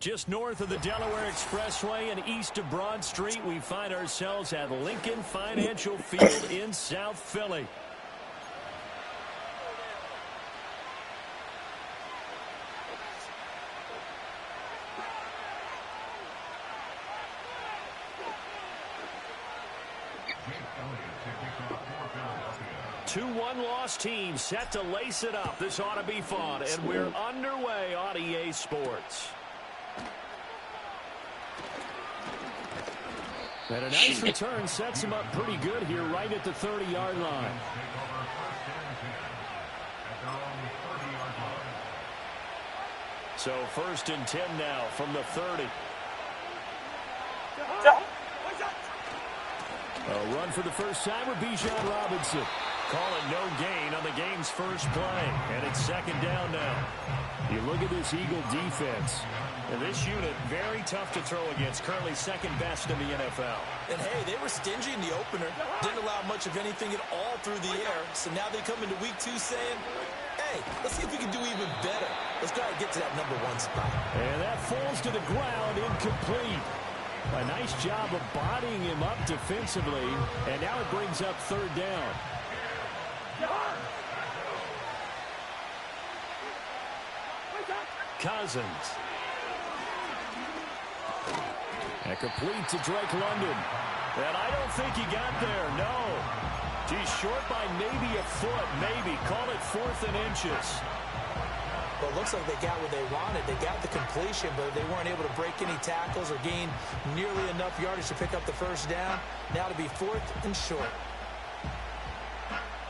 Just north of the Delaware Expressway and east of Broad Street, we find ourselves at Lincoln Financial Field in South Philly. Two one-loss teams set to lace it up. This ought to be fun, and we're underway on EA Sports. And a nice return sets him up pretty good here right at the 30-yard line. So 1st and 10 now from the 30. A run for the first time with Bijan Robinson. Call it no gain on the game's first play. And it's 2nd down now. You look at this Eagle defense. And this unit, very tough to throw against. Currently 2nd best in the NFL. And, hey, they were stingy in the opener. Didn't allow much of anything at all through the air. So now they come into week 2 saying, hey, let's see if we can do even better. Let's try to get to that number 1 spot. And that falls to the ground, incomplete. A nice job of bodying him up defensively. And now it brings up 3rd down. Cousins. And complete to Drake London. And I don't think he got there, no. He's short by maybe a foot, maybe. Call it 4th and inches. Well, it looks like they got what they wanted. They got the completion, but they weren't able to break any tackles or gain nearly enough yardage to pick up the 1st down. Now to be 4th and short.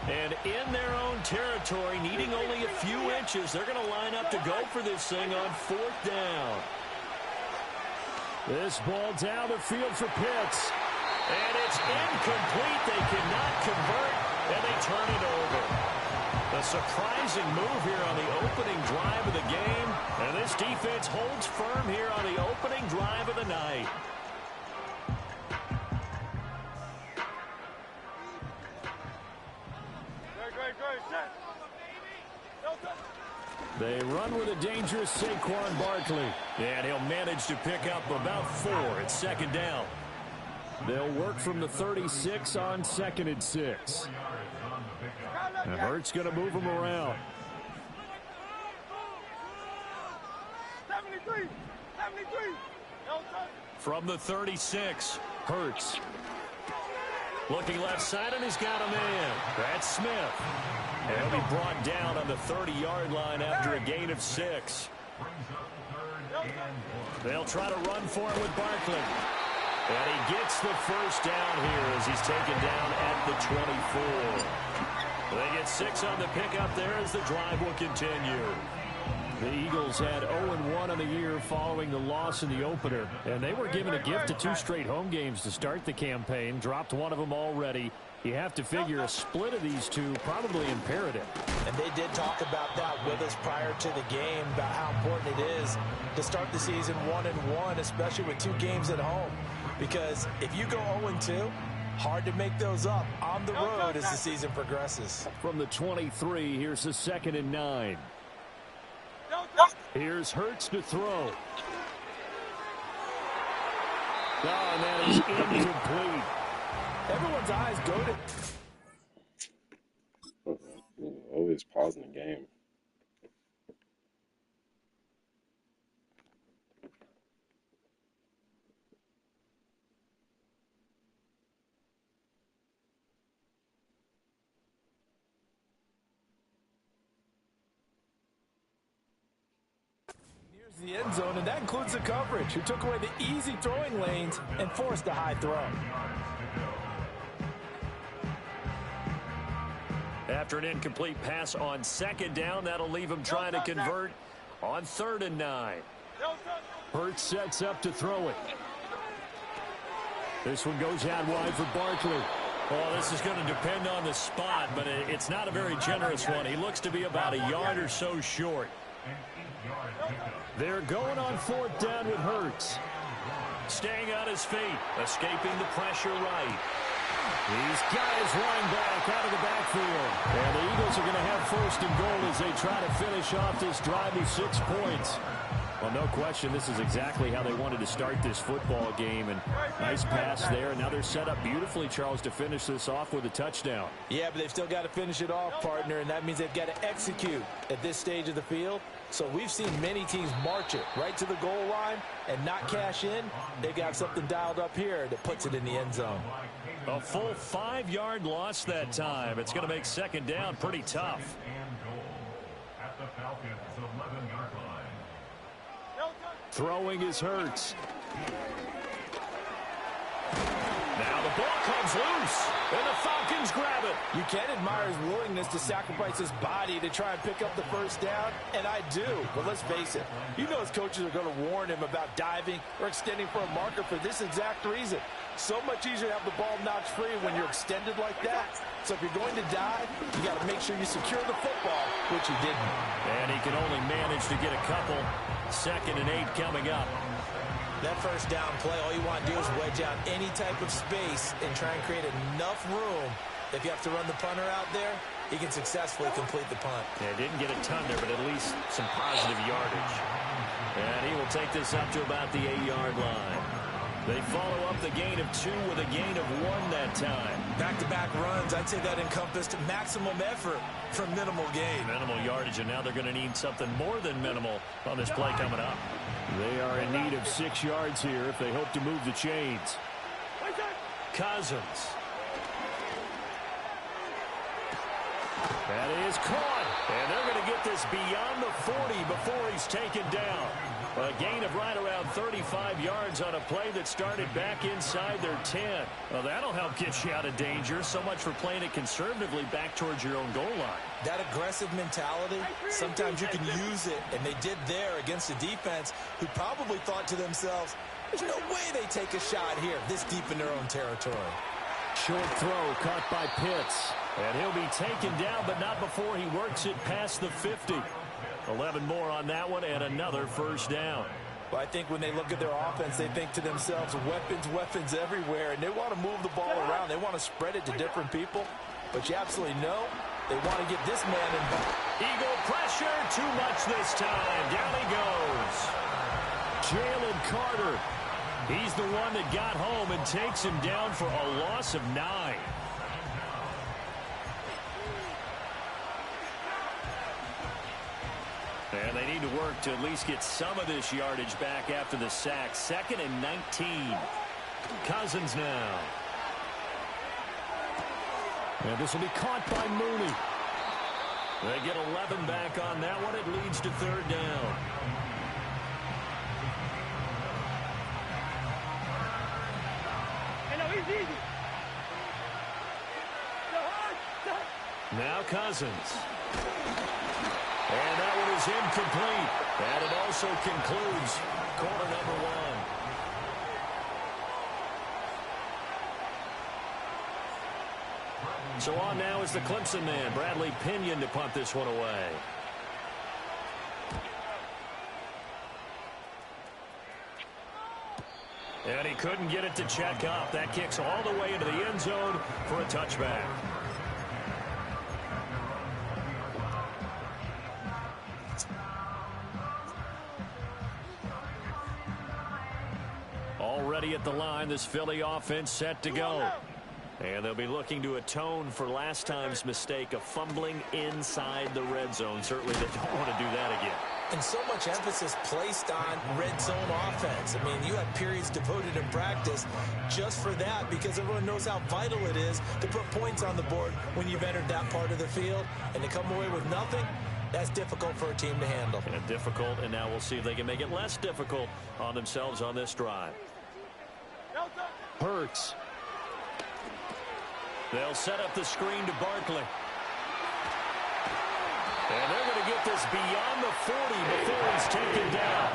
And in their own territory, needing only a few inches, they're going to line up to go for this thing on 4th down. This ball down the field for Pitts. And it's incomplete. They cannot convert, and they turn it over. A surprising move here on the opening drive of the game. And this defense holds firm here on the opening drive of the night. They run with a dangerous Saquon Barkley. And he'll manage to pick up about 4 at 2nd down. They'll work from the 36 on 2nd and 6. And Hurts going to move him around. 73. From the 36, Hurts. Looking left side, and he's got a man. That's Smith. And he'll be brought down on the 30-yard line after a gain of 6. They'll try to run for it with Barkley. And he gets the 1st down here as he's taken down at the 24. They get 6 on the pickup there as the drive will continue. The Eagles had 0-1 on the year following the loss in the opener. And they were given a gift of 2 straight home games to start the campaign. Dropped one of them already. You have to figure a split of these two probably imperative. And they did talk about that with us prior to the game, about how important it is to start the season 1-1, especially with 2 games at home. Because if you go 0-2, hard to make those up on the road as the season progresses. From the 23, here's the 2nd and 9. Here's Hurts to throw. Oh, and that is incomplete. Everyone's eyes go to... Always pausing the game. The end zone, and that includes the coverage, who took away the easy throwing lanes and forced a high throw. After an incomplete pass on 2nd down, that'll leave him trying to convert on 3rd and 9. Hurts sets up to throw it. This one goes out wide for Barkley. Oh, this is going to depend on the spot, but it's not a very generous one. He looks to be about a yard or so short. They're going on 4th down with Hurts. Staying on his feet, escaping the pressure right. He's got his running back out of the backfield. And the Eagles are going to have 1st and goal as they try to finish off this drive with 6 points. Well, no question, this is exactly how they wanted to start this football game. And nice pass there. Now they're set up beautifully, Charles, to finish this off with a touchdown. Yeah, but they've still got to finish it off, partner, and that means they've got to execute at this stage of the field. So we've seen many teams march it right to the goal line and not cash in. They've got something dialed up here that puts it in the end zone. A full 5-yard loss that time. It's going to make second down pretty tough. At the Falcons' 11-yard line. Throwing is Hurts. Now the ball comes loose, and the Falcons grab it. You can admire his willingness to sacrifice his body to try and pick up the first down, and I do. But let's face it, you know his coaches are going to warn him about diving or extending for a marker for this exact reason. So much easier to have the ball knocked free when you're extended like that. So if you're going to dive, you got to make sure you secure the football, which he didn't. And he can only manage to get a couple. 2nd and 8 coming up. That first down play, all you want to do is wedge out any type of space and try and create enough room. If you have to run the punter out there, he can successfully complete the punt. Yeah, didn't get a ton there, but at least some positive yardage. And he will take this up to about the 8-yard line. They follow up the gain of 2 with a gain of 1 that time. Back-to-back runs, I'd say that encompassed maximum effort for minimal gain. Minimal yardage, and now they're going to need something more than minimal on this play coming up. They are in need of 6 yards here if they hope to move the chains. Cousins. That is caught, and they're going to get this beyond the 40 before he's taken down. A gain of right around 35 yards on a play that started back inside their 10. Well, that'll help get you out of danger. So much for playing it conservatively back towards your own goal line. That aggressive mentality, sometimes you can use it, and they did there against a defense who probably thought to themselves, there's no way they take a shot here this deep in their own territory. Short throw caught by Pitts. And he'll be taken down, but not before he works it past the 50. 11 more on that one, and another first down. Well, I think when they look at their offense, they think to themselves, weapons everywhere, and they want to move the ball around. They want to spread it to different people, but you absolutely know they want to get this man involved. Eagle pressure, too much this time. Down he goes. Jalen Carter. He's the one that got home and takes him down for a loss of 9. And they need to work to at least get some of this yardage back after the sack. 2nd and 19. Cousins now. And this will be caught by Mooney. They get 11 back on that one. It leads to 3rd down. Now Cousins. And that one is incomplete. And it also concludes quarter number 1. So on now is the Clemson man, Bradley Pinion, to punt this one away. And he couldn't get it to check up. That kicks all the way into the end zone for a touchback. Already at the line, this Philly offense set to go. And they'll be looking to atone for last time's mistake of fumbling inside the red zone. Certainly they don't want to do that again. And so much emphasis placed on red zone offense. I mean, you have periods devoted in practice just for that because everyone knows how vital it is to put points on the board when you've entered that part of the field. And to come away with nothing, that's difficult for a team to handle. And difficult, and now we'll see if they can make it less difficult on themselves on this drive. Hurts. They'll set up the screen to Barkley. And they're going to get this beyond the 40 before he's taken down.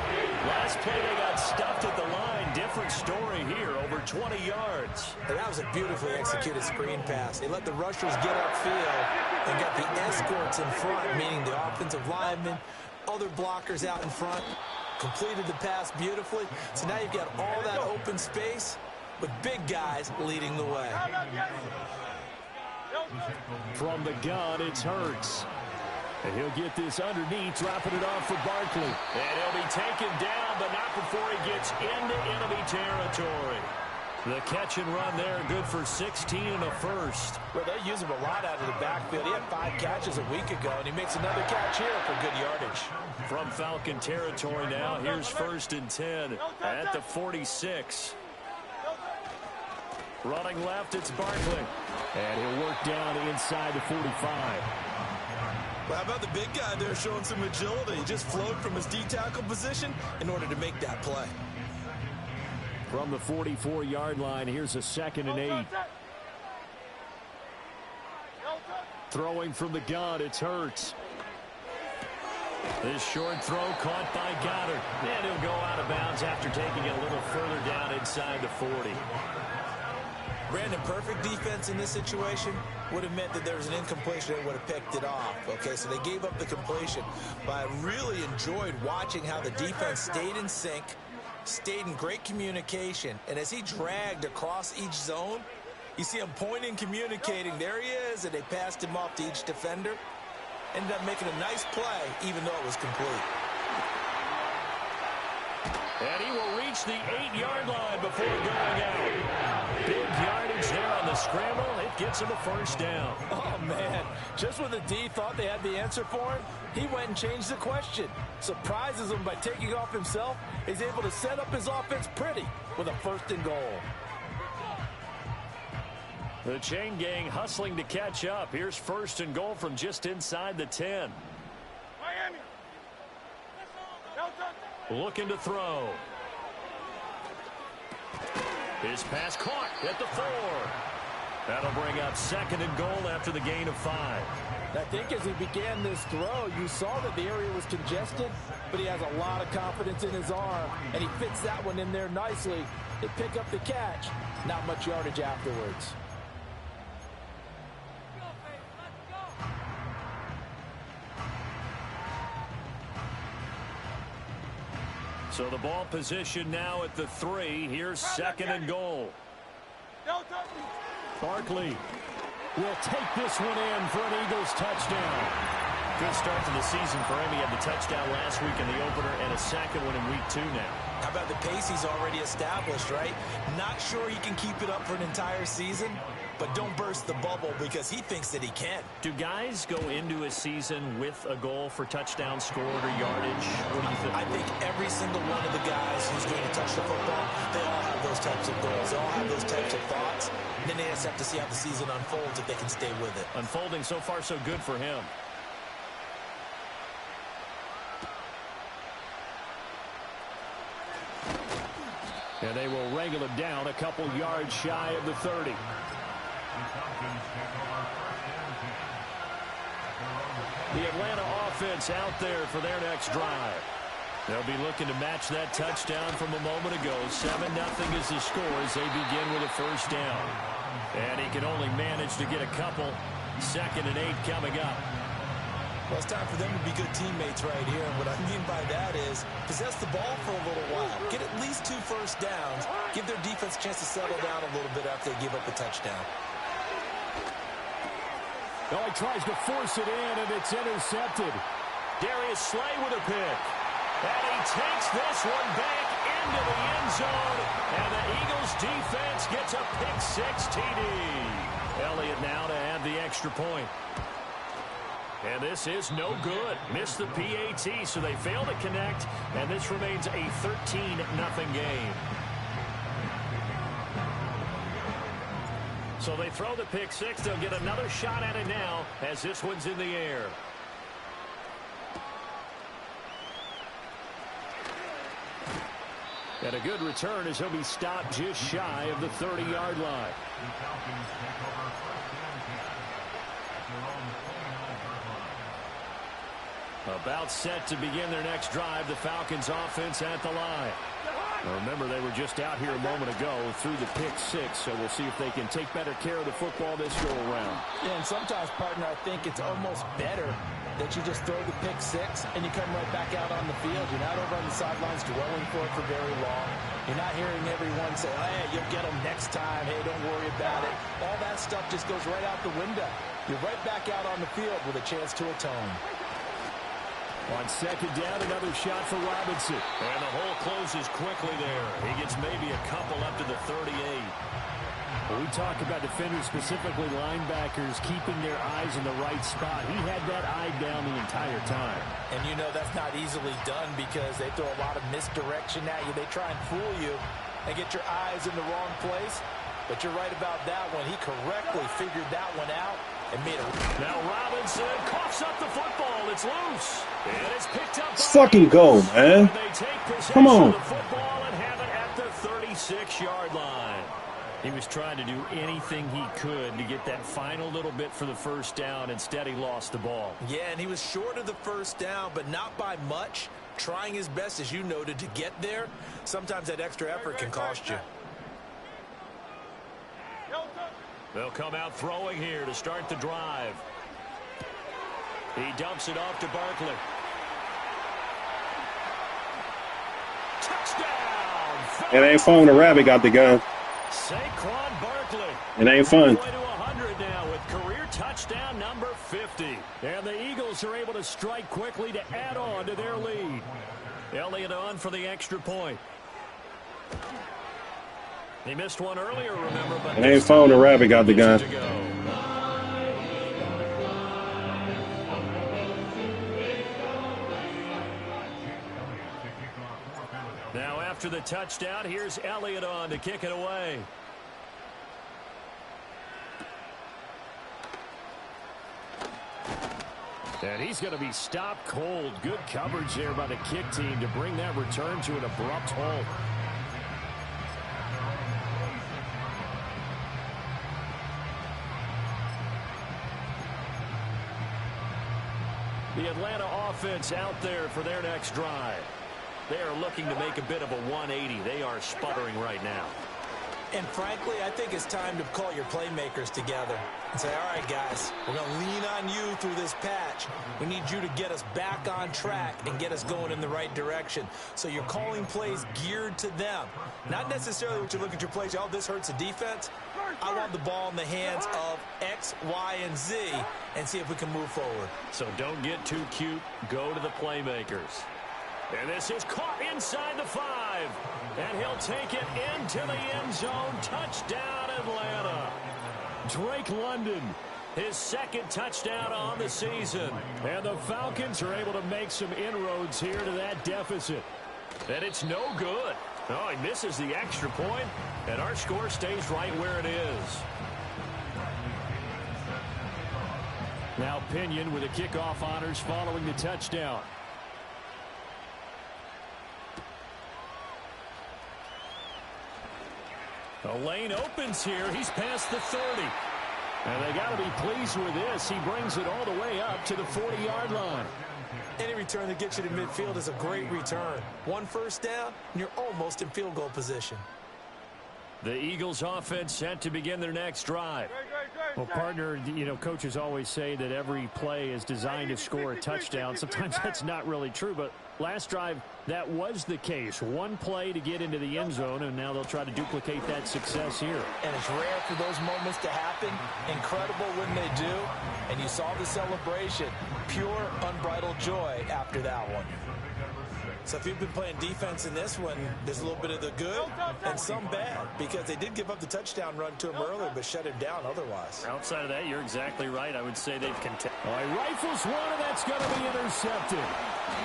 Last play they got stuffed at the line. Different story here, over 20 yards. And that was a beautifully executed screen pass. They let the rushers get upfield and got the escorts in front, meaning the offensive linemen, other blockers out in front, completed the pass beautifully. So now you've got all that open space with big guys leading the way. From the gun, it's Hurts. And he'll get this underneath, dropping it off for Barkley. And he'll be taken down, but not before he gets into enemy territory. The catch and run there, good for 16 and a first. Well, they use him a lot out of the backfield. He had 5 catches a week ago, and he makes another catch here for good yardage. From Falcon territory now, here's 1st and 10 at the 46. Running left, it's Barkley. And he'll work down inside the 45. Well, how about the big guy there showing some agility? He just flowed from his D-tackle position in order to make that play. From the 44-yard line, here's a 2nd and 8. Throwing from the gun, it's Hurts. This short throw caught by Goddard. And he'll go out of bounds after taking it a little further down inside the 40. Brandon, perfect defense in this situation would have meant that there was an incompletion and would have picked it off. Okay, so they gave up the completion. But I really enjoyed watching how the defense stayed in sync, stayed in great communication, and as he dragged across each zone, you see him pointing, communicating. There he is, and they passed him off to each defender. Ended up making a nice play, even though it was complete. And he will reach the 8-yard line before going out. Big yardage there on the scramble. It gets him a first down. Oh, man. Just when the D thought they had the answer for him, he went and changed the question. Surprises him by taking off himself. He's able to set up his offense pretty with a 1st and goal. The chain gang hustling to catch up. Here's 1st and goal from just inside the 10. Miami. Looking to throw. His pass caught at the 4. That'll bring up 2nd and goal after the gain of 5. I think as he began this throw, you saw that the area was congested, but he has a lot of confidence in his arm, and he fits that one in there nicely. They pick up the catch. Not much yardage afterwards. So the ball position now at the 3. Here's 2nd and goal. Barkley will take this one in for an Eagles touchdown. Good start to the season for him. He had the touchdown last week in the opener and a 2nd one in week 2 now. How about the pace he's already established, right? Not sure he can keep it up for an entire season, but don't burst the bubble because he thinks that he can. Do guys go into a season with a goal for touchdown scored or yardage? What do you think? I think every single one of the guys who's going to touch the football, they all have those types of goals. They all have those types of thoughts. And then they just have to see how the season unfolds if they can stay with it. Unfolding so far so good for him. And they will wrangle him down a couple yards shy of the 30. The Atlanta offense out there for their next drive. They'll be looking to match that touchdown from a moment ago. 7-0 is the score as they begin with a first down. And he can only manage to get a couple. 2nd and 8 coming up. Well, it's time for them to be good teammates right here. And what I mean by that is possess the ball for a little while. Get at least 2 first downs. Give their defense a chance to settle down a little bit after they give up the touchdown. Oh, he tries to force it in, and it's intercepted. Darius Slay with a pick. And he takes this one back into the end zone. And the Eagles defense gets a pick-6 TD. Elliott now to add the extra point. And this is no good. Missed the PAT, so they fail to connect. And this remains a 13-0 game. So they throw the pick-6. They'll get another shot at it now as this one's in the air. And a good return as he'll be stopped just shy of the 30-yard line. About set to begin their next drive. The Falcons offense at the line. Remember, they were just out here a moment ago through the pick-6, so we'll see if they can take better care of the football this go-around. Yeah, and sometimes, partner, I think it's almost better that you just throw the pick-6 and you come right back out on the field. You're not over on the sidelines dwelling for it for very long. You're not hearing everyone say, hey, you'll get them next time. Hey, don't worry about it. All that stuff just goes right out the window. You're right back out on the field with a chance to atone. On second down, another shot for Robinson. And the hole closes quickly there. He gets maybe a couple up to the 38. Well, we talk about defenders, specifically linebackers, keeping their eyes in the right spot. He had that eye down the entire time. And you know that's not easily done because they throw a lot of misdirection at you. They try and fool you and get your eyes in the wrong place. But you're right about that one. He correctly figured that one out and made it. Now Robinson coughs up the football. It's loose. And it's picked up. Let's fucking go, man. They take possession Come on. of the football and have it at the 36-yard line. He was trying to do anything he could to get that final little bit for the first down. Instead, he lost the ball. Yeah, and he was short of the first down, but not by much. Trying his best, as you noted, to get there. Sometimes that extra effort can cost you. They'll come out throwing here to start the drive. He dumps it off to Barkley. Touchdown! It ain't fun when a rabbit got the gun. Saquon Barkley. It ain't fun. Way to 100 now with career touchdown number 50. And the Eagles are able to strike quickly to add on to their lead. Elliott on for the extra point. He missed one earlier, remember, but it ain't fun when a rabbit got the gun. Now after the touchdown, here's Elliott on to kick it away. And he's going to be stopped cold. Good coverage there by the kick team to bring that return to an abrupt halt. The Atlanta offense out there for their next drive. They are looking to make a bit of a 180. They are sputtering right now. And frankly, I think it's time to call your playmakers together and say, all right, guys, we're going to lean on you through this patch. We need you to get us back on track and get us going in the right direction. So you're calling plays geared to them. Not necessarily what you look at your plays, oh, this hurts the defense. I want the ball in the hands of X, Y, and Z and see if we can move forward. So don't get too cute. Go to the playmakers. And this is caught inside the 5. And he'll take it into the end zone. Touchdown, Atlanta. Drake London, his second touchdown on the season. And the Falcons are able to make some inroads here to that deficit. And it's no good. Oh, he misses the extra point, and our score stays right where it is. Now Pinion with the kickoff honors following the touchdown. The lane opens here. He's past the 30. And they got to be pleased with this. He brings it all the way up to the 40-yard line. Any return that gets you to midfield is a great return. One first down, and you're almost in field goal position. The Eagles offense set to begin their next drive. Well, partner, you know, coaches always say that every play is designed to score a touchdown. Sometimes that's not really true, but last drive, that was the case. One play to get into the end zone, and now they'll try to duplicate that success here. And it's rare for those moments to happen. Incredible when they do. And you saw the celebration. Pure, unbridled joy after that one. So if you've been playing defense in this one, there's a little bit of the good and some bad, because they did give up the touchdown run to him earlier, but shut him down otherwise. Outside of that, you're exactly right. I would say they've contested. He rifles one, and that's going to be intercepted.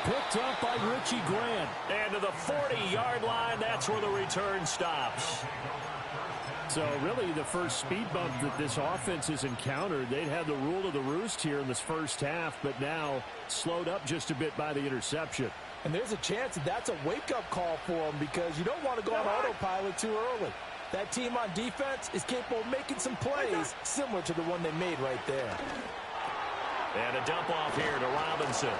Picked up by Richie Grant. And to the 40-yard line, that's where the return stops. So really the first speed bump that this offense has encountered, they'd had the rule of the roost here in this first half, but now slowed up just a bit by the interception. And there's a chance that that's a wake-up call for them, because you don't want to go on autopilot too early. That team on defense is capable of making some plays similar to the one they made right there. And a dump off here to Robinson.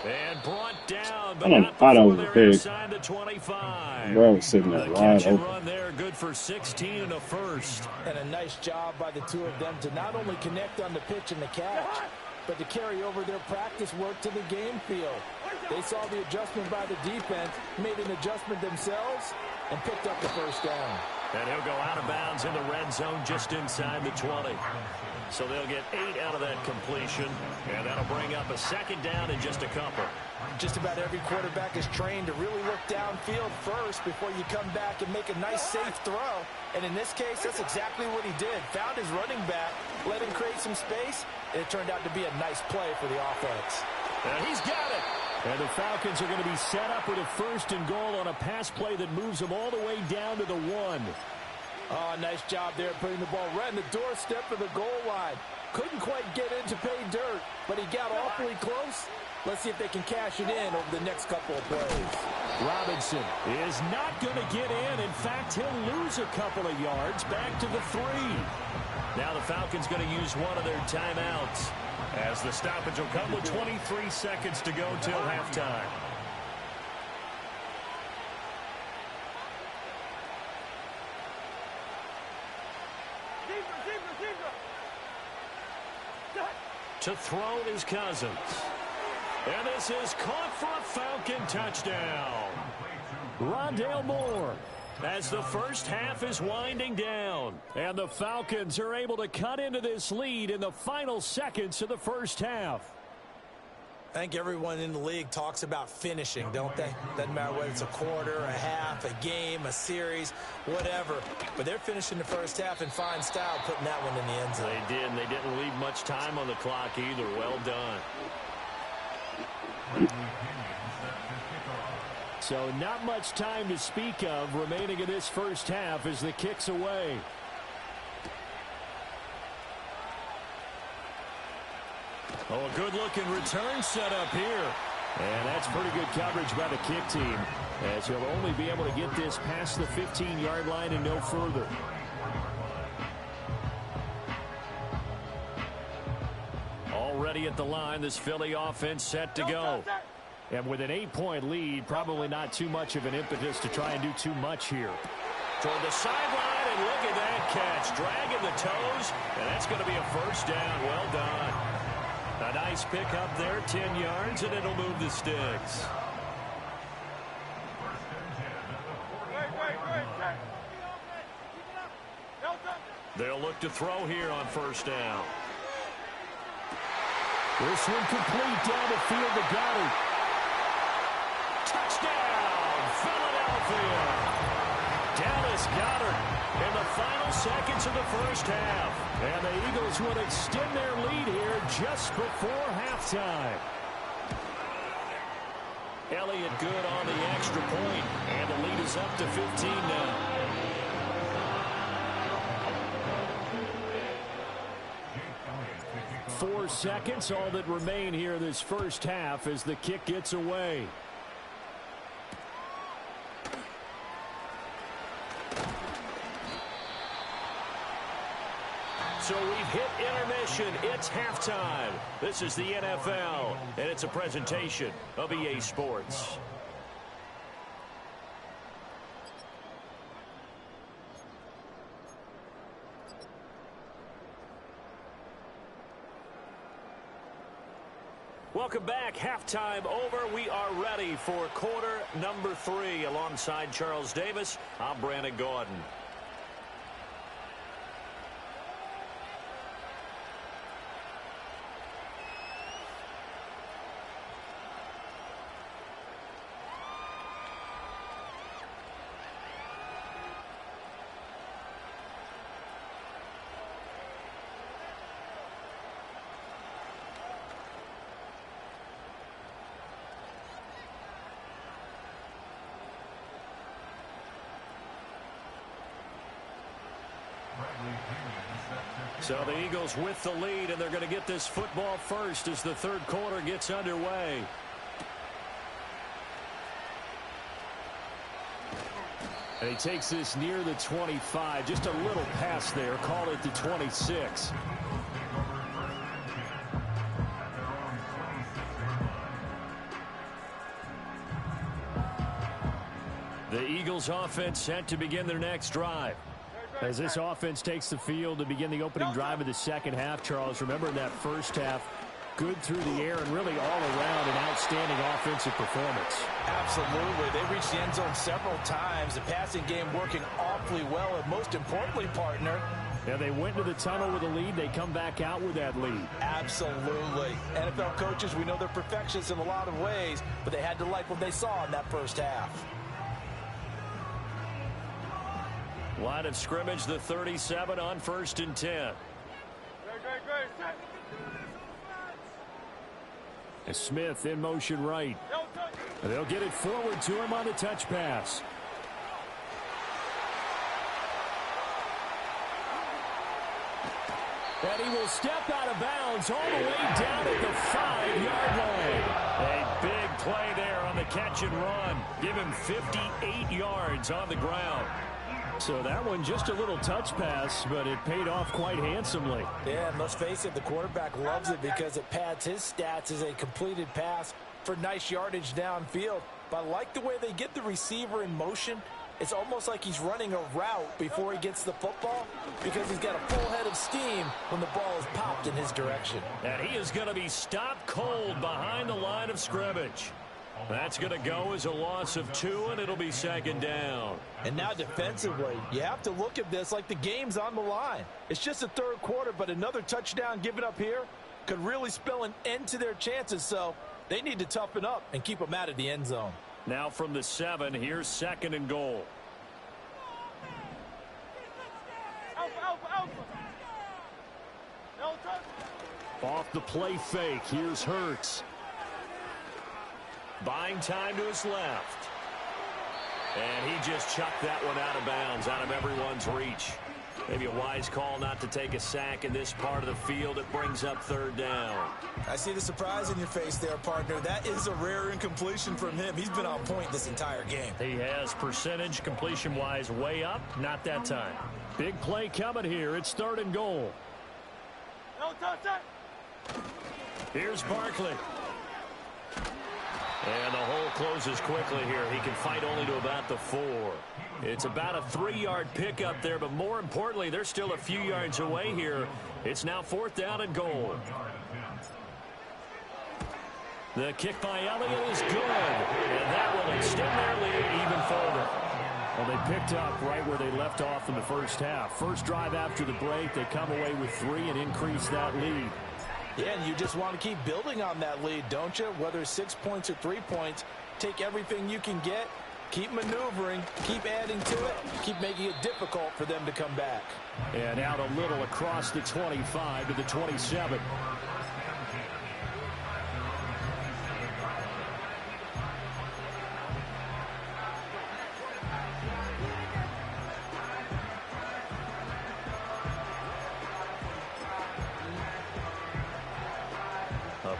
And brought down, but I don't they're big. inside the 25. Bro, sitting there The wide catch and open. run there, good for 16 and a first. And a nice job by the two of them to not only connect on the pitch and the catch, but to carry over their practice work to the game field. They saw the adjustment by the defense, made an adjustment themselves, and picked up the first down. And he'll go out of bounds in the red zone just inside the 20. So they'll get 8 out of that completion, and that'll bring up a second down in just a couple. Just about every quarterback is trained to really look downfield first before you come back and make a nice, safe throw. And in this case, that's exactly what he did. Found his running back, let him create some space, and it turned out to be a nice play for the offense. And he's got it. And the Falcons are going to be set up with a 1st and goal on a pass play that moves them all the way down to the 1. Oh, nice job there putting the ball right in the doorstep of the goal line. Couldn't quite get in to pay dirt, but he got awfully close. Let's see if they can cash it in over the next couple of plays. Robinson is not going to get in. In fact, he'll lose a couple of yards back to the 3. Now the Falcons going to use one of their timeouts, as the stoppage will come with 23 seconds to go till halftime. To throw is Cousins. And this is caught for a Falcon touchdown. Rondale Moore. As the first half is winding down. And the Falcons are able to cut into this lead in the final seconds of the first half. I think everyone in the league talks about finishing, don't they? Doesn't matter whether it's a quarter, a half, a game, a series, whatever. But they're finishing the first half in fine style, putting that one in the end zone. They did, and they didn't leave much time on the clock either. Well done. So not much time to speak of remaining in this first half as the kick's away. Oh, a good-looking return set up here. And that's pretty good coverage by the kick team, as he'll only be able to get this past the 15-yard line and no further. Already at the line, this Philly offense set to go. And with an 8-point lead, probably not too much of an impetus to try and do too much here. Toward the sideline, and look at that catch. Dragging the toes, and that's going to be a first down. Well done. A nice pick up there, 10 yards, and it'll move the sticks. They'll look to throw here on first down. This one complete down the field to Goddard. Touchdown, Philadelphia. Dallas Goddard in the final seconds of the first half. And the Eagles will extend their lead here just before halftime. Elliott good on the extra point, and the lead is up to 15 now. Four seconds, all that remain here this first half as the kick gets away. So we've hit intermission. It's halftime. This is the NFL, and it's a presentation of EA Sports. Welcome back. Halftime over. We are ready for quarter number 3. Alongside Charles Davis, I'm Brandon Gordon. So the Eagles with the lead, and they're going to get this football first as the third quarter gets underway. And he takes this near the 25, just a little pass there, call it the 26. The Eagles offense set to begin their next drive. As this offense takes the field to begin the opening drive of the second half, Charles, remember in that first half, good through the air and really all around an outstanding offensive performance. Absolutely. They reached the end zone several times. The passing game working awfully well. And most importantly, partner, Yeah, they went to the tunnel with a lead. They come back out with that lead. Absolutely. NFL coaches, we know they're perfectionists in a lot of ways, but they had to like what they saw in that first half. Line of scrimmage, the 37 on 1st and 10. And Smith in motion right. They'll get it forward to him on the touch pass. And he will step out of bounds all the way down at the 5-yard line. A big play there on the catch and run. Give him 58 yards on the ground. So that one just a little touch pass, but it paid off quite handsomely. Yeah, and let's face it, the quarterback loves it because it pads his stats as a completed pass for nice yardage downfield. But I like the way they get the receiver in motion. It's almost like he's running a route before he gets the football because he's got a full head of steam when the ball is popped in his direction. And he is going to be stopped cold behind the line of scrimmage. That's going to go as a loss of 2, and it'll be 2nd down. And now defensively, you have to look at this like the game's on the line. It's just the 3rd quarter, but another touchdown given up here could really spell an end to their chances. So they need to toughen up and keep them out of the end zone. Now from the 7, here's 2nd and goal. Off the play fake, here's Hurts. Buying time to his left. And he just chucked that one out of bounds, out of everyone's reach. Maybe a wise call not to take a sack in this part of the field. It brings up 3rd down. I see the surprise in your face there, partner. That is a rare incompletion from him. He's been on point this entire game. He has percentage completion-wise way up. Not that time. Big play coming here. It's 3rd and goal. Here's Barkley. And the hole closes quickly here. He can fight only to about the 4. It's about a 3-yard pickup there, but more importantly, they're still a few yards away here. It's now 4th down and goal. The kick by Elliott is good, and that will extend their lead even further. Well, they picked up right where they left off in the first half. First drive after the break, they come away with 3 and increase that lead. Yeah, and you just want to keep building on that lead, don't you? Whether it's 6 points or 3 points, take everything you can get, keep maneuvering, keep adding to it, keep making it difficult for them to come back. And out a little across the 25 to the 27.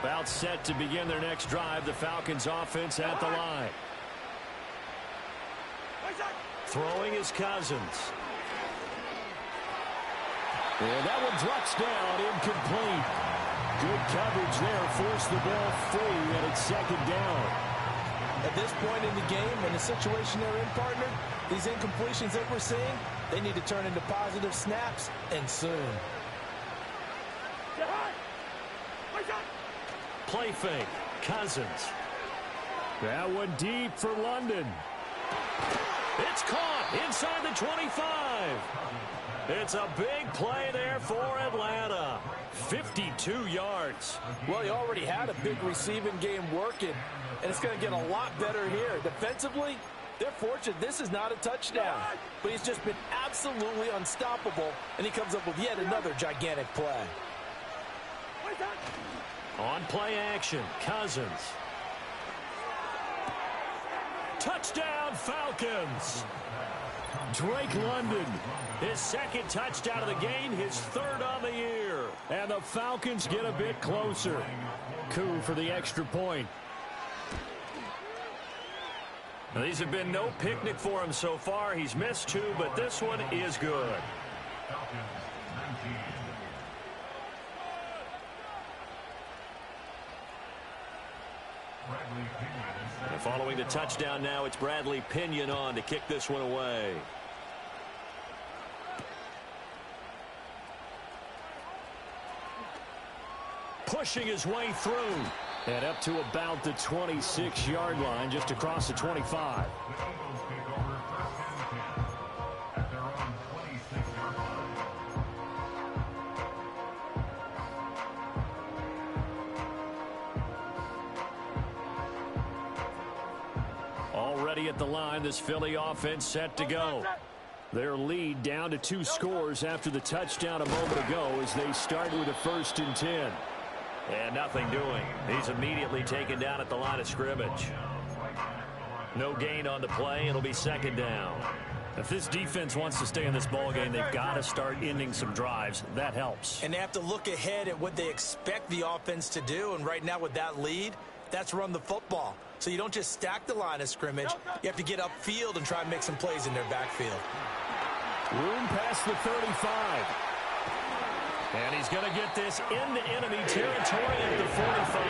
About set to begin their next drive. The Falcons offense at the line. Throwing is Cousins. And that one drops down, incomplete. Good coverage there, forced the ball free, and it's 2nd down. At this point in the game, in the situation they're in, partner, these incompletions that we're seeing, they need to turn into positive snaps, and soon. Play fake. Cousins. That one deep for London. It's caught inside the 25. It's a big play there for Atlanta. 52 yards. Well, he already had a big receiving game working, and it's going to get a lot better here. Defensively, they're fortunate this is not a touchdown, but he's just been absolutely unstoppable, and he comes up with yet another gigantic play. On play action, Cousins. Touchdown, Falcons. Drake London. His 2nd touchdown of the game, his 3rd on the year. And the Falcons get a bit closer. Coup for the extra point. Now, these have been no picnic for him so far. He's missed 2, but this one is good. And following the touchdown now, it's Bradley Pinion on to kick this one away. Pushing his way through. And up to about the 26-yard line, just across the 25. ready at the line. This Philly offense set to go. Their lead down to 2 scores after the touchdown a moment ago as they start with a 1st and 10. And nothing doing. He's immediately taken down at the line of scrimmage. No gain on the play. It'll be 2nd down. If this defense wants to stay in this ballgame, they've got to start ending some drives. That helps. And they have to look ahead at what they expect the offense to do. And right now with that lead, that's run the football. So you don't just stack the line of scrimmage. You have to get upfield and try and make some plays in their backfield. Room past the 35. And he's going to get this into enemy territory at the 45.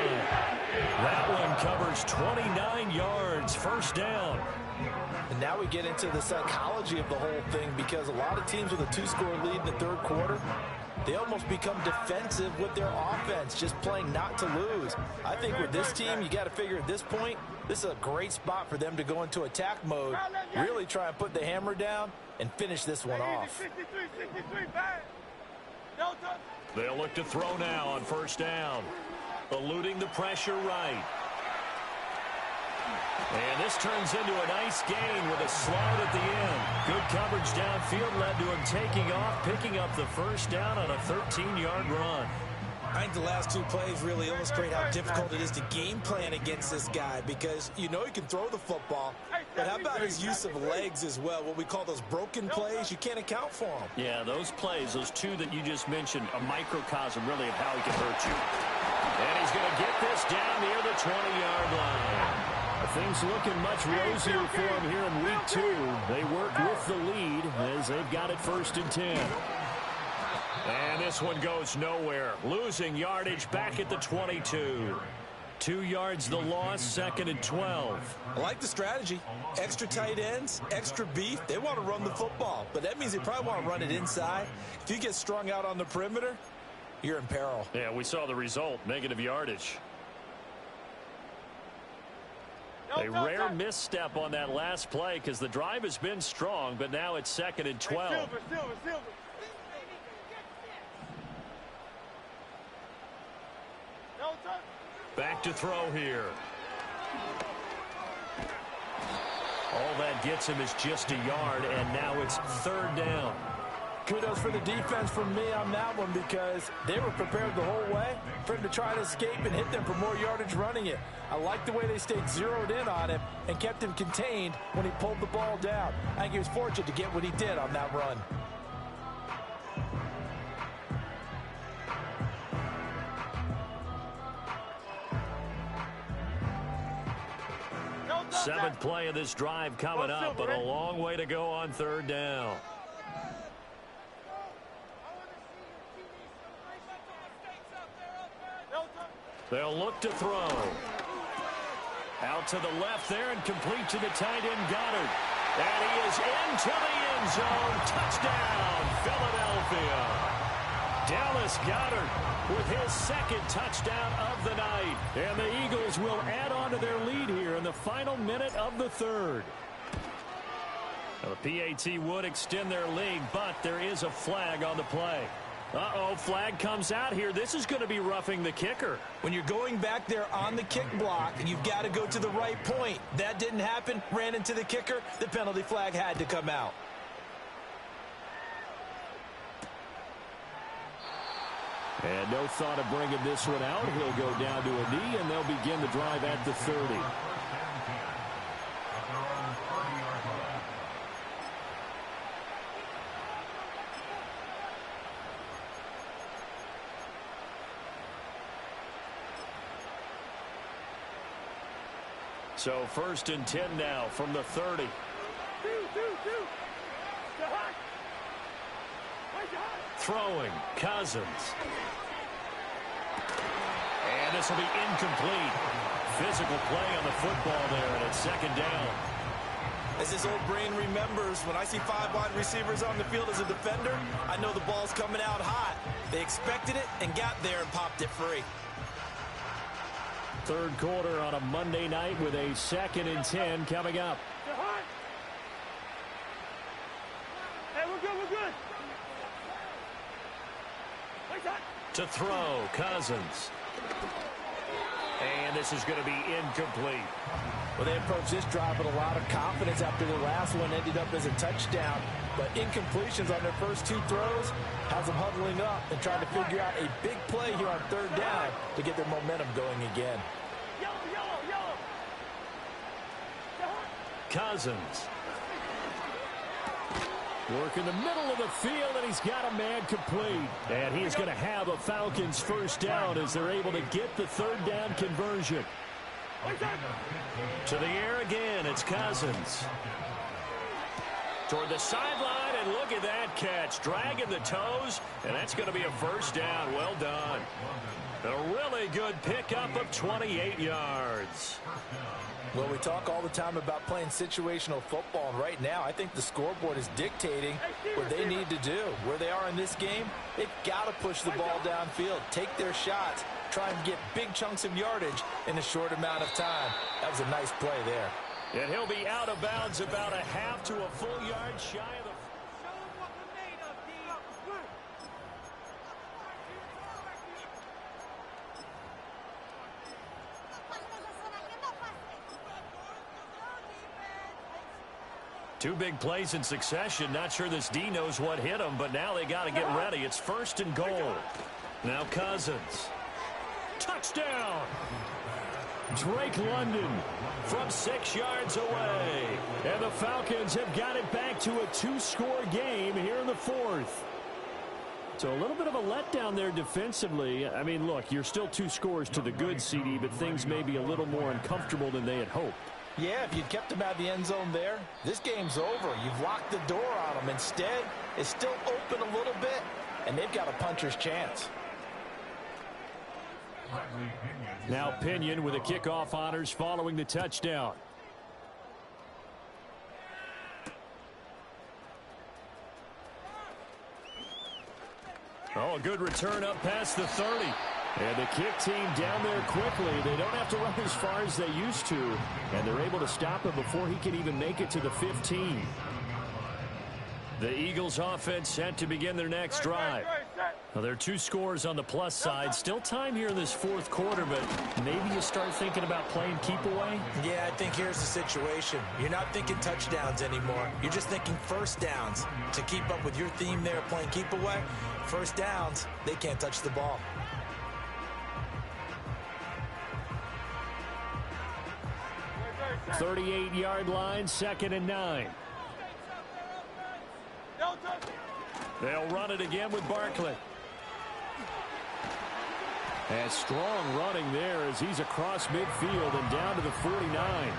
That one covers 29 yards. 1st down. And now we get into the psychology of the whole thing, because a lot of teams with a 2-score lead in the 3rd quarter, they almost become defensive with their offense, just playing not to lose. I think with this team, you got to figure at this point, this is a great spot for them to go into attack mode, really try and put the hammer down and finish this one off. They'll look to throw now on 1st down. Eluding the pressure right. And this turns into a nice gain with a slide at the end. Good coverage downfield led to him taking off, picking up the 1st down on a 13-yard run. I think the last 2 plays really illustrate how difficult it is to game plan against this guy, because you know he can throw the football, but how about his use of legs as well? What we call those broken plays, you can't account for them. Yeah, those plays, those 2 that you just mentioned, a microcosm really of how he can hurt you. And he's going to get this down near the 20-yard line. Things looking much rosier for him here in week 2. They work with the lead as they've got it 1st and 10. And this one goes nowhere. Losing yardage back at the 22. 2 yards the loss, 2nd and 12. I like the strategy. Extra tight ends, extra beef. They want to run the football, but that means they probably want to run it inside. If you get strung out on the perimeter, you're in peril. Yeah, we saw the result, negative yardage. A rare misstep on that last play because the drive has been strong, but now it's 2nd and 12. Back to throw here. All that gets him is just a yard, and now it's 3rd down. Kudos for the defense from me on that one, because they were prepared the whole way for him to try to escape and hit them for more yardage running it. I like the way they stayed zeroed in on him and kept him contained when he pulled the ball down. I think he was fortunate to get what he did on that run. Seventh play of this drive coming up, but a long way to go on 3rd down. They'll look to throw. Out to the left there and complete to the tight end Goddard. And he is into the end zone. Touchdown, Philadelphia. Dallas Goddard with his 2nd touchdown of the night. And the Eagles will add on to their lead here in the final minute of the 3rd. The PAT would extend their lead, but there is a flag on the play. Uh-oh, flag comes out here. This is going to be roughing the kicker. When you're going back there on the kick block, you've got to go to the right point. That didn't happen. Ran into the kicker. The penalty flag had to come out. And no thought of bringing this one out. He'll go down to a knee, and they'll begin the drive at the 30. So 1st and 10 now from the 30. Throwing, Cousins. And this will be incomplete. Physical play on the football there, and it's 2nd down. As this old brain remembers, when I see 5 wide receivers on the field as a defender, I know the ball's coming out hot. They expected it and got there and popped it free. 3rd quarter on a Monday night with a 2nd and 10 coming up. Hey, we're good. To throw, Cousins. And this is going to be incomplete. Well, they approached this drive with a lot of confidence after the last one ended up as a touchdown. But incompletions on their first two throws has them huddling up and trying to figure out a big play here on third down to get their momentum going again. Cousins. Work in the middle of the field, and he's got a man complete. And he's going to have a Falcons first down as they're able to get the third down conversion. To the air again, it's Cousins. Toward the sideline, and look at that catch. Dragging the toes, and that's going to be a first down. Well done. A really good pickup of 28 yards. Well, we talk all the time about playing situational football, and right now I think the scoreboard is dictating what they need to do. Where they are in this game, they've got to push the ball downfield, take their shots, try and get big chunks of yardage in a short amount of time. That was a nice play there. And he'll be out of bounds about a half to a full yard shy of the... Two big plays in succession. Not sure this D knows what hit him, but now they got to get ready. It's first and goal. Now Cousins. Touchdown! Drake London from 6 yards away. And the Falcons have got it back to a two-score game here in the fourth. So a little bit of a letdown there defensively. I mean, look, you're still 2 scores to the good, CD, but things may be a little more uncomfortable than they had hoped. Yeah, if you'd kept them out of the end zone there, this game's over. You've locked the door on them. Instead, it's still open a little bit, and they've got a puncher's chance. Now Pinion with a kickoff honors following the touchdown. Oh, a good return up past the 30. And the kick team down there quickly. They don't have to run as far as they used to. And they're able to stop him before he can even make it to the 15. The Eagles offense set to begin their next drive. Well, there are 2 scores on the plus side. Still time here in this fourth quarter, but maybe you start thinking about playing keep away? Yeah, I think here's the situation. You're not thinking touchdowns anymore. You're just thinking first downs. To keep up with your theme there, playing keep away, first downs, they can't touch the ball. 38-yard line, 2nd and 9. They'll run it again with Barkley. And strong running there as he's across midfield and down to the 49.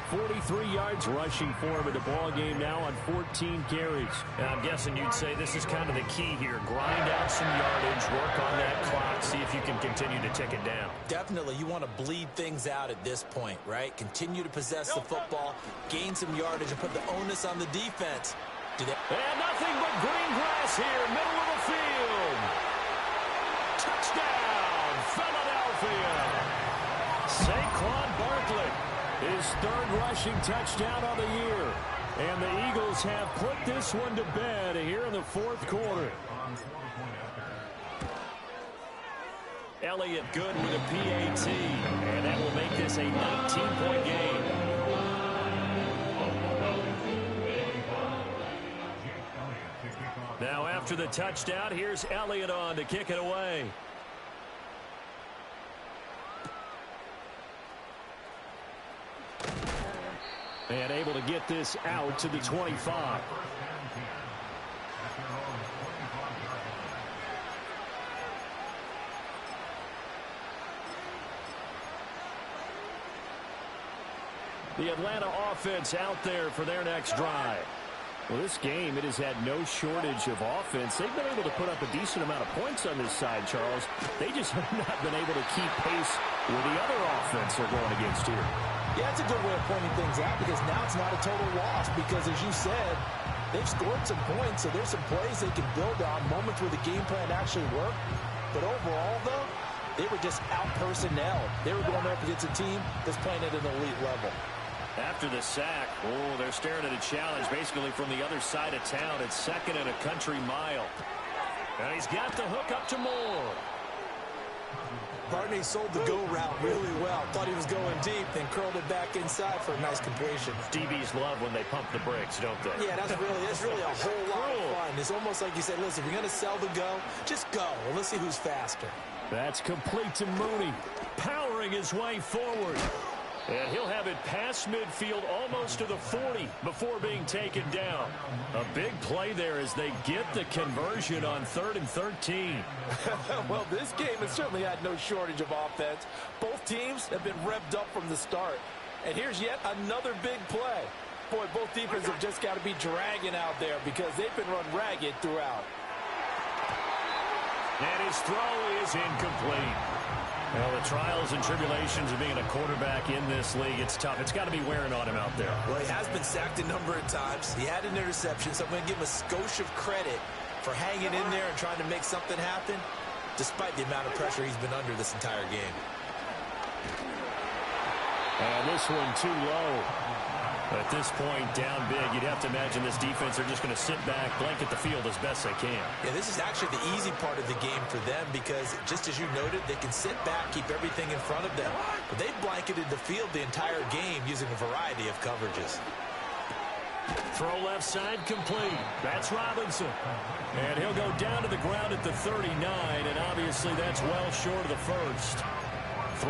43 yards rushing for him in the ball game now on 14 carries. And I'm guessing you'd say this is kind of the key here. Grind out some yardage, work on that clock, see if you can continue to tick it down. Definitely, you want to bleed things out at this point, right? Continue to possess the football, gain some yardage, and put the onus on the defense. And nothing but green grass here, middle of the field. Touchdown, Philadelphia. Saquon Barkley, his 3rd rushing touchdown of the year. And the Eagles have put this one to bed here in the fourth quarter. Elliott good with a PAT, and that will make this a 19-point game. Now after the touchdown, here's Elliott on to kick it away. And able to get this out to the 25. The Atlanta offense out there for their next drive. Well, this game, it has had no shortage of offense. They've been able to put up a decent amount of points on this side, Charles. They just have not been able to keep pace with the other offense they're going against here. Yeah, it's a good way of pointing things out because now it's not a total loss because, as you said, they've scored some points, so there's some plays they can build on, moments where the game plan actually worked. But overall, though, they were just out-personnel. They were going up against a team that's playing at an elite level. After the sack, oh, they're staring at a challenge basically from the other side of town. It's 2nd and a country mile. And he's got the hook up to Moore. Partner, he sold the go route really well. Thought he was going deep, then curled it back inside for a nice completion. DBs love when they pump the brakes, don't they? Yeah, that's really a whole lot of fun. It's almost like you said, listen, if you're going to sell the go, just go. Well, let's see who's faster. That's complete to Mooney, powering his way forward. And he'll have it past midfield almost to the 40 before being taken down. A big play there as they get the conversion on 3rd and 13. Well, this game has certainly had no shortage of offense. Both teams have been revved up from the start. And here's yet another big play. Boy, both defenses have just got to be dragging out there because they've been run ragged throughout. And his throw is incomplete. Well, the trials and tribulations of being a quarterback in this league, it's tough. It's got to be wearing on him out there. Well, he has been sacked a number of times. He had an interception, so I'm going to give him a skosh of credit for hanging in there and trying to make something happen, despite the amount of pressure he's been under this entire game. And this one too low. At this point, down big, you'd have to imagine this defense are just going to sit back, blanket the field as best they can. Yeah, this is actually the easy part of the game for them because, just as you noted, they can sit back, keep everything in front of them. But they've blanketed the field the entire game using a variety of coverages. Throw left side complete. That's Robinson. And he'll go down to the ground at the 39, and obviously that's well short of the first.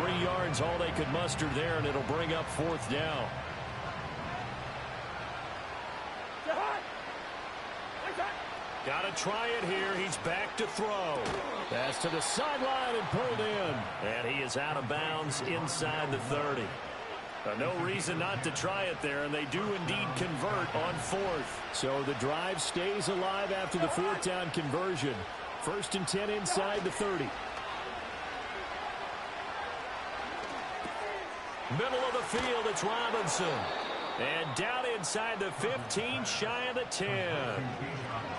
3 yards, all they could muster there, and it'll bring up 4th down. Got to try it here. He's back to throw. Pass to the sideline and pulled in. And he is out of bounds inside the 30. No reason not to try it there, and they do indeed convert on 4th. So the drive stays alive after the 4th down conversion. 1st and 10 inside the 30. Middle of the field, it's Robinson. And down inside the 15, shy of the 10.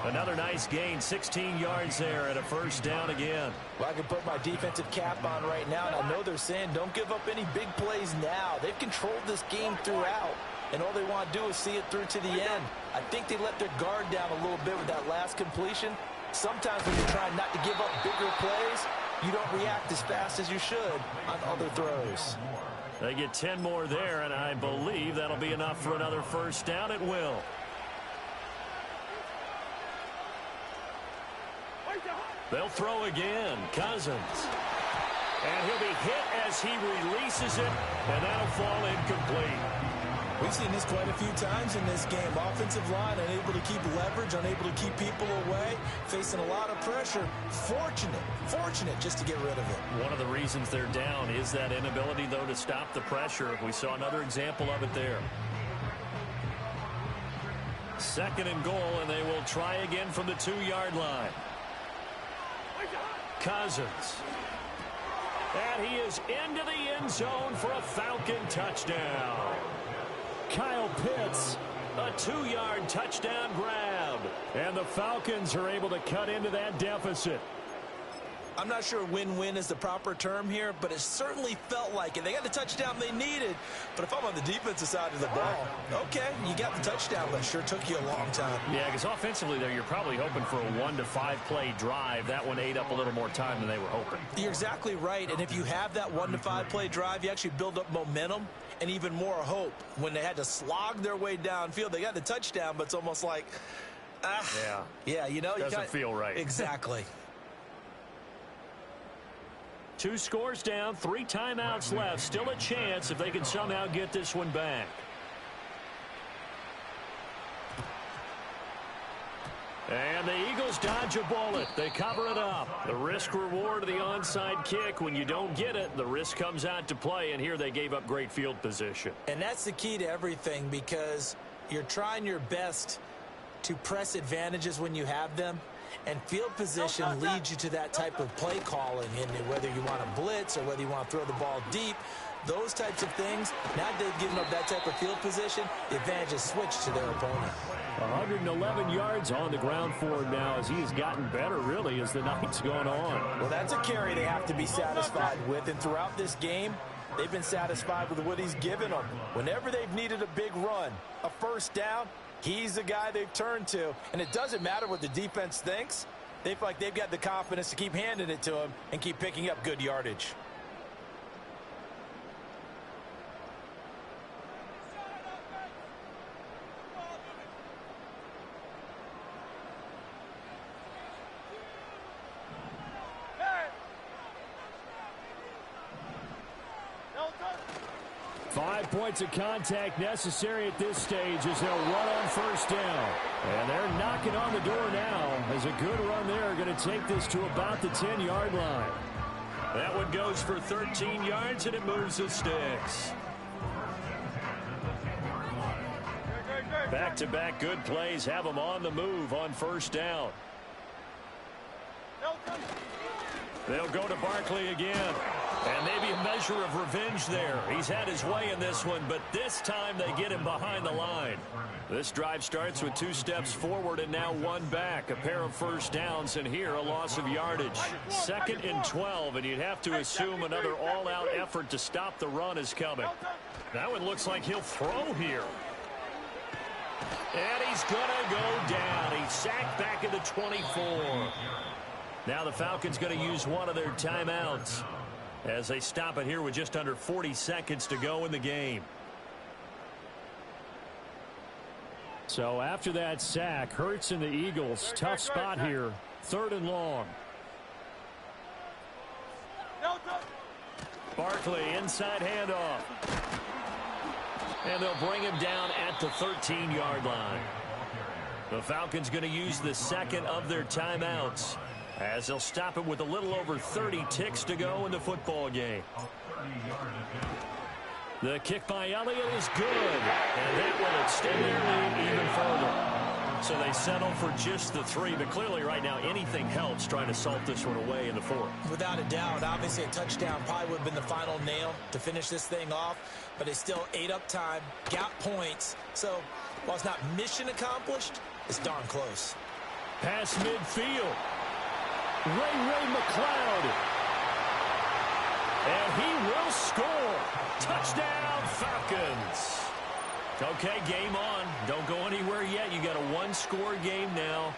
Another nice gain, 16 yards there, and a 1st down again. Well, I can put my defensive cap on right now, and I know they're saying don't give up any big plays now. They've controlled this game throughout, and all they want to do is see it through to the end. I think they let their guard down a little bit with that last completion. Sometimes when you're trying not to give up bigger plays, you don't react as fast as you should on other throws. They get 10 more there, and I believe that'll be enough for another 1st down. It will. They'll throw again. Cousins. And he'll be hit as he releases it, and that'll fall incomplete. We've seen this quite a few times in this game. Offensive line unable to keep leverage, unable to keep people away, facing a lot of pressure. Fortunate just to get rid of it. One of the reasons they're down is that inability, though, to stop the pressure. We saw another example of it there. 2nd and goal, and they will try again from the 2-yard line. Cousins. And he is into the end zone for a Falcon touchdown. Kyle Pitts. A 2-yard touchdown grab. And the Falcons are able to cut into that deficit. I'm not sure win-win is the proper term here, but it certainly felt like it. They got the touchdown they needed, but if I'm on the defensive side of the ball, okay, you got the touchdown, but it sure took you a long time. Yeah, because offensively there, you're probably hoping for a 1 to 5 play drive. That one ate up a little more time than they were hoping. You're exactly right, and if you have that 1 to 5 play drive, you actually build up momentum and even more hope. When they had to slog their way downfield, they got the touchdown, but it's almost like, yeah, you know, doesn't feel right. Exactly. 2 scores down, 3 timeouts left. Still a chance if they can somehow get this one back. And the Eagles dodge a bullet. They cover it up. The risk-reward of the onside kick. When you don't get it, the risk comes out to play, and here they gave up great field position. And that's the key to everything because you're trying your best to press advantages when you have them. And field position leads you to that type of play calling, and whether you want to blitz or whether you want to throw the ball deep, those types of things, now that they've given up that type of field position, the advantage is switched to their opponent. 111 yards on the ground for him now as he's gotten better, really, as the night's gone on. Well, that's a carry they have to be satisfied with, and throughout this game, they've been satisfied with what he's given them. Whenever they've needed a big run, a 1st down, he's the guy they've turned to, and it doesn't matter what the defense thinks. They feel like they've got the confidence to keep handing it to him and keep picking up good yardage. 5 points of contact necessary at this stage as they'll run on first down. And they're knocking on the door now as a good run there going to take this to about the 10-yard line. That one goes for 13 yards, and it moves the sticks. Back-to-back good plays have them on the move on first down. They'll go to Barkley again. And maybe a measure of revenge there. He's had his way in this one, but this time they get him behind the line. This drive starts with 2 steps forward and now 1 back. A pair of first downs, and here a loss of yardage. 2nd and 12, and you'd have to assume another all-out effort to stop the run is coming. That one looks like he'll throw here. And he's going to go down. He's sacked back at the 24. Now the Falcons going to use one of their timeouts as they stop it here with just under 40 seconds to go in the game. So after that sack, Hurts and the Eagles, tough spot here. 3rd and long. Barkley, inside handoff. And they'll bring him down at the 13-yard line. The Falcons going to use the 2nd of their timeouts, as they'll stop it with a little over 30 ticks to go in the football game. The kick by Elliott is good, and that will extend their lead even further. So they settle for just the 3, but clearly right now anything helps trying to salt this one away in the 4th. Without a doubt, obviously a touchdown probably would have been the final nail to finish this thing off, but they still ate up time, got points. So while it's not mission accomplished, it's darn close. Pass midfield. Ray McLeod. And he will score. Touchdown, Falcons. Okay, game on. Don't go anywhere yet. You got a 1-score game now.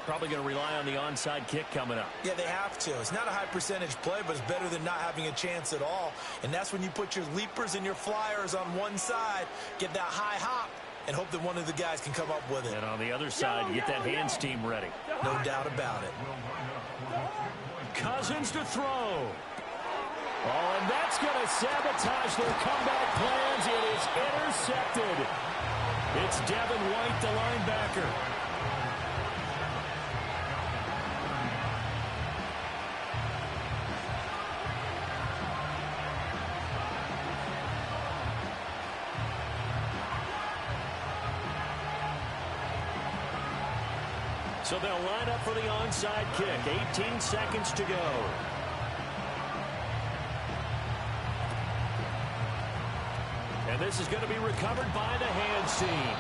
Probably going to rely on the onside kick coming up. Yeah, they have to. It's not a high percentage play, but it's better than not having a chance at all. And that's when you put your leapers and your flyers on one side, get that high hop, and hope that one of the guys can come up with it. And on the other side, you get that hands team ready. No doubt about it. Cousins to throw. Oh, and that's going to sabotage their comeback plans. It is intercepted. It's Devin White, the linebacker. So they'll line up for the onside kick. 18 seconds to go. And this is going to be recovered by the hands team.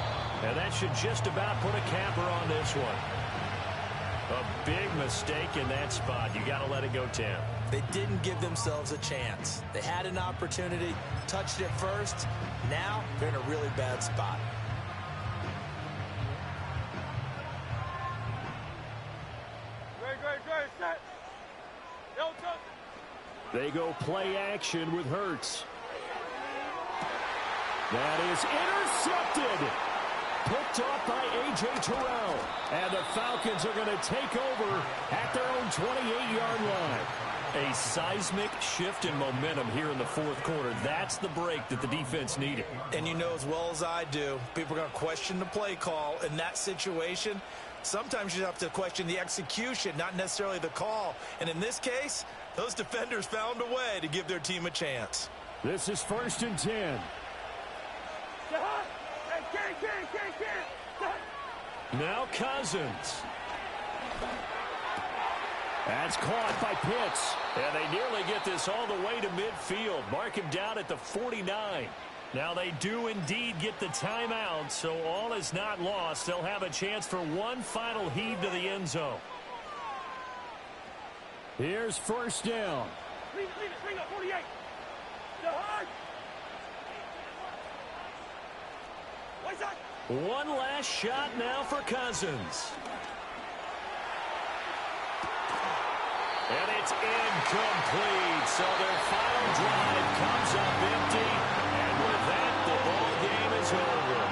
And that should just about put a capper on this one. A big mistake in that spot. You got to let it go 10. They didn't give themselves a chance. They had an opportunity, touched it first. Now they're in a really bad spot. They go play action with Hurts. That is intercepted. Picked off by A.J. Terrell. And the Falcons are going to take over at their own 28-yard line. A seismic shift in momentum here in the 4th quarter. That's the break that the defense needed. And you know as well as I do, people are going to question the play call in that situation. Sometimes you have to question the execution, not necessarily the call. And in this case, those defenders found a way to give their team a chance. This is 1st and 10. Now Cousins. That's caught by Pitts. And they nearly get this all the way to midfield. Mark him down at the 49. Now they do indeed get the timeout, so all is not lost. They'll have a chance for one final heave to the end zone. Here's 1st down. Bring up 48. One last shot now for Cousins. And it's incomplete. So their final drive comes up empty. And with that, the ball game is over.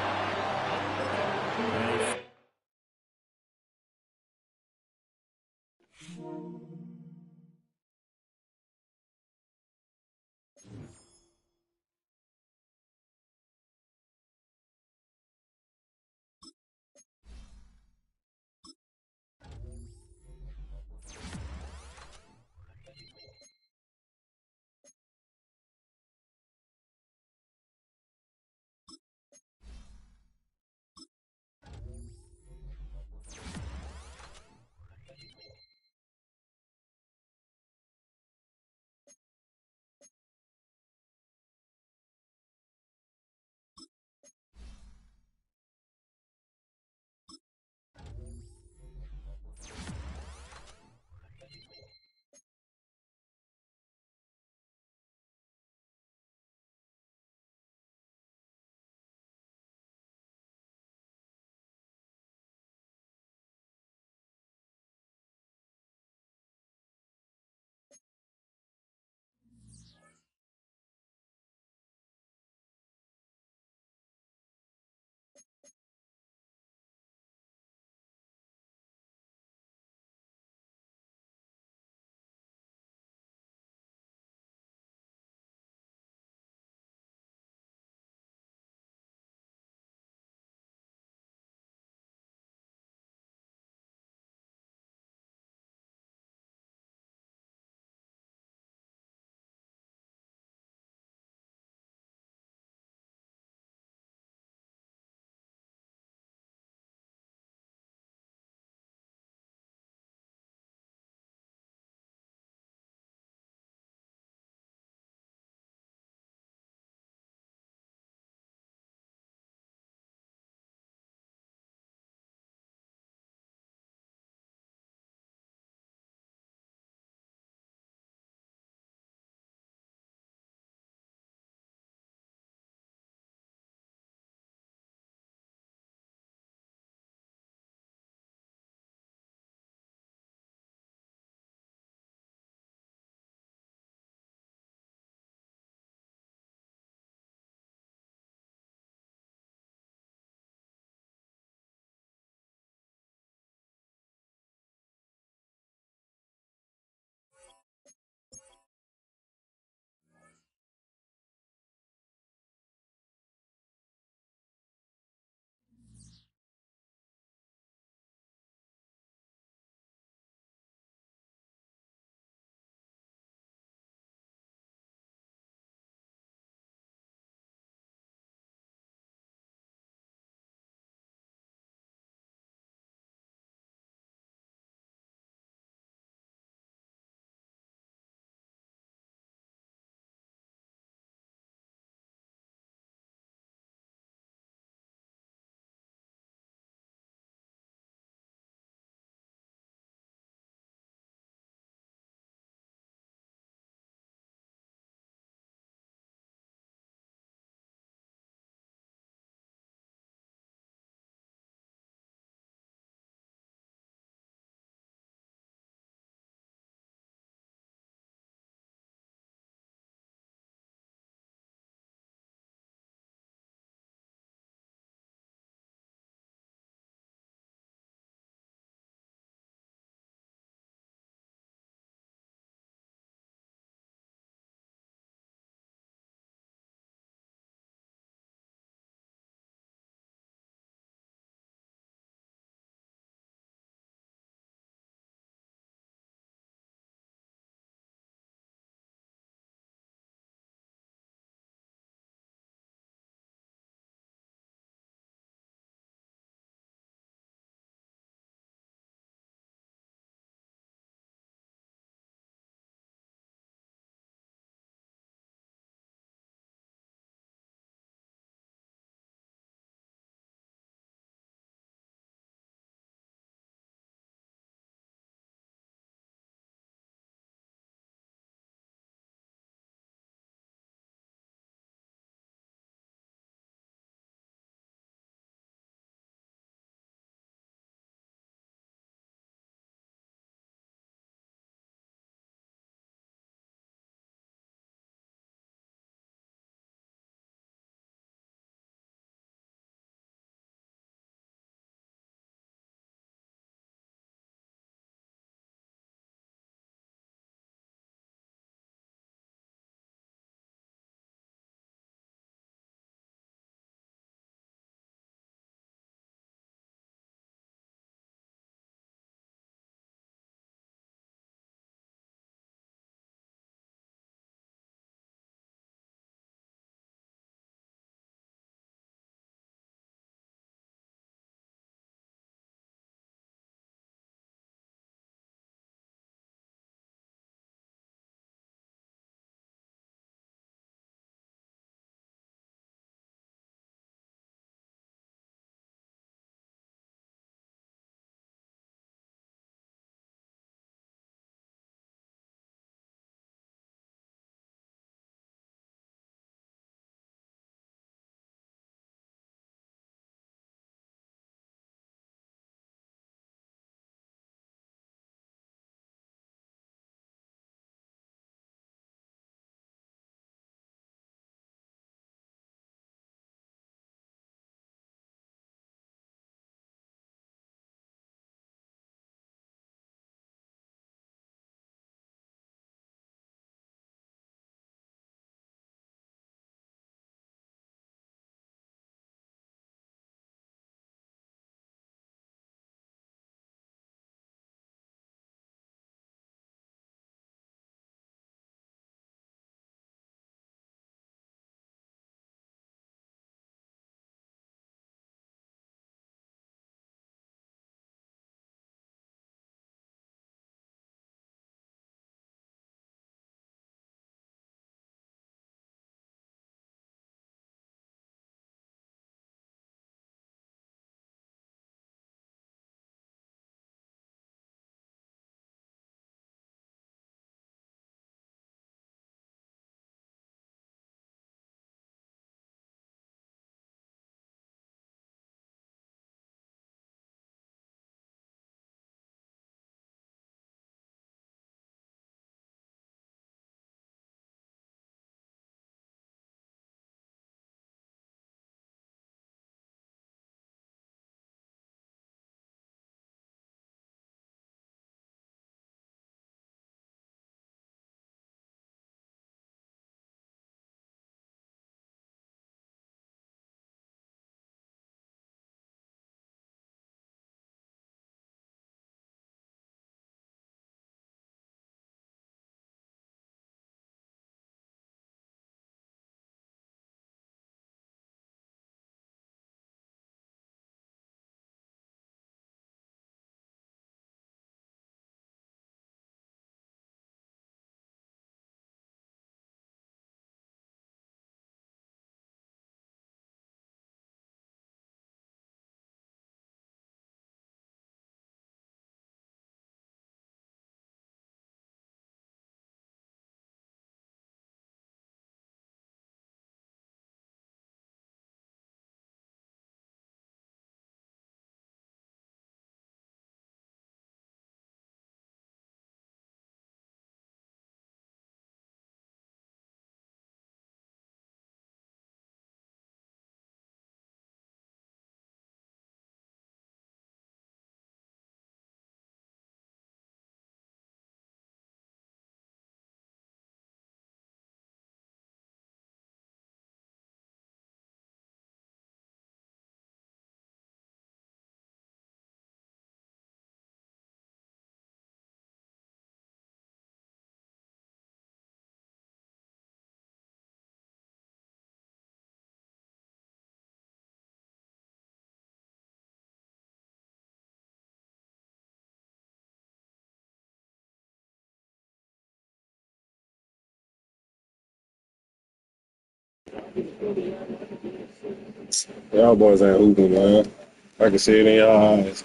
Y'all boys ain't hooping, man. I can see it in your eyes.